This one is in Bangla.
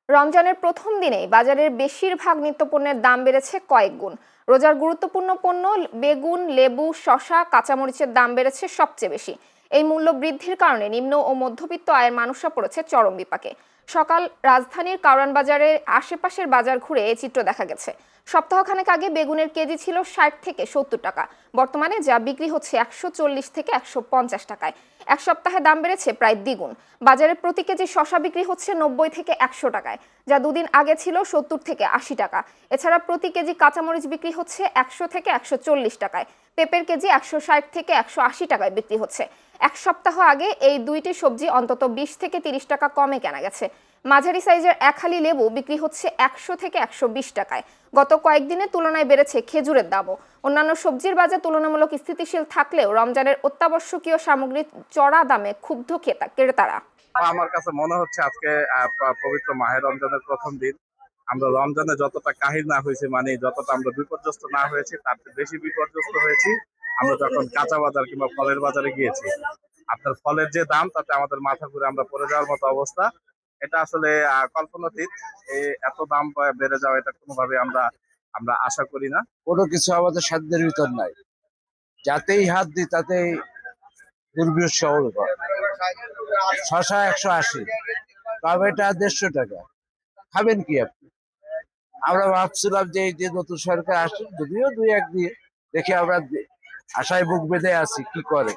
রমজানের প্রথম দিনেই বাজারের বেশিরভাগ নিত্যপণ্যের দাম বেড়েছে কয়েক গুণ। রোজার গুরুত্বপূর্ণ পণ্য বেগুন, লেবু, শসা, কাঁচামরিচের দাম বেড়েছে সবচেয়ে বেশি। এই মূল্য বৃদ্ধির কারণে নিম্ন ও মধ্যবিত্ত আয়ের মানুষরা পড়েছে চরম বিপাকে। সকাল রাজধানীর কারওয়ান বাজারের আশেপাশের বাজার ঘুরে এই চিত্র দেখা গেছে। সপ্তাহখানেক আগে বেগুনের কেজি ছিল 60 থেকে 70 টাকা, বর্তমানে যা বিক্রি হচ্ছে 140 থেকে 150 টাকায়। এক সপ্তাহে দাম বেড়েছে প্রায় দ্বিগুণ। বাজারে প্রতি কেজি শসা বিক্রি হচ্ছে 90 থেকে 100 টাকায়, যা দুদিন আগে ছিল 70 থেকে 80 টাকা। এছাড়া প্রতি কেজি কাঁচামরিচ বিক্রি হচ্ছে 100 থেকে 140 টাকায়। পেঁপের কেজি 160 থেকে 180 টাকায় বিক্রি হচ্ছে। এক সপ্তাহ আগে এই দুইটি সবজি অন্তত 20 থেকে 30 টাকা কমে কেনা গেছে। মাঝারি সাইজের এক হালি লেবু বিক্রি হচ্ছে 100 থেকে 120 টাকায়। গত কয়েকদিনের তুলনায় বেড়েছে খেজুরের দামও। অন্যান্য সবজির বাজার তুলনামূলক স্থিতিশীল থাকলেও রমজানের অত্যাবশ্যকীয় সামগ্রীর চড়া দামে ক্ষুব্ধ ক্রেতারা। আমার কাছে মনে হচ্ছে আজকে পবিত্র মাহে রমজানের প্রথম দিন। আমরা রমজানে যতটা কাহিল না হয়েছি, মানে যতটা আমরা বিপর্যস্ত না হয়েছি, তার চেয়ে বেশি বিপর্যস্ত হয়েছি আমরা যখন কাঁচা বাজার কিংবা ফলের বাজারে গিয়েছি। আপনার ফলের যে দাম, তাতে আমাদের মাথা ঘুরে আমরা পড়ে যাওয়ার মতো অবস্থা। এটা আসলে কল্পনাতীত। এত দাম বেড়ে যাওয়া, এটা কোনোভাবে আমরা আমরা আশা করি না। কোনো কিছু আমাদের সাধ্যের ভিতর নাই, যাতেই হাত দিই তাতেই দুর্বিষহ ব্যাপার। শশা 180, টমেটো 150 টাকা। খাবেন কি আপনি? আমরা ভাবছিলাম যে এই যে নতুন সরকার আসছে, যদিও দুই এক দিয়ে দেখে আমরা আশায় বুক বেঁধে আছি কি করে।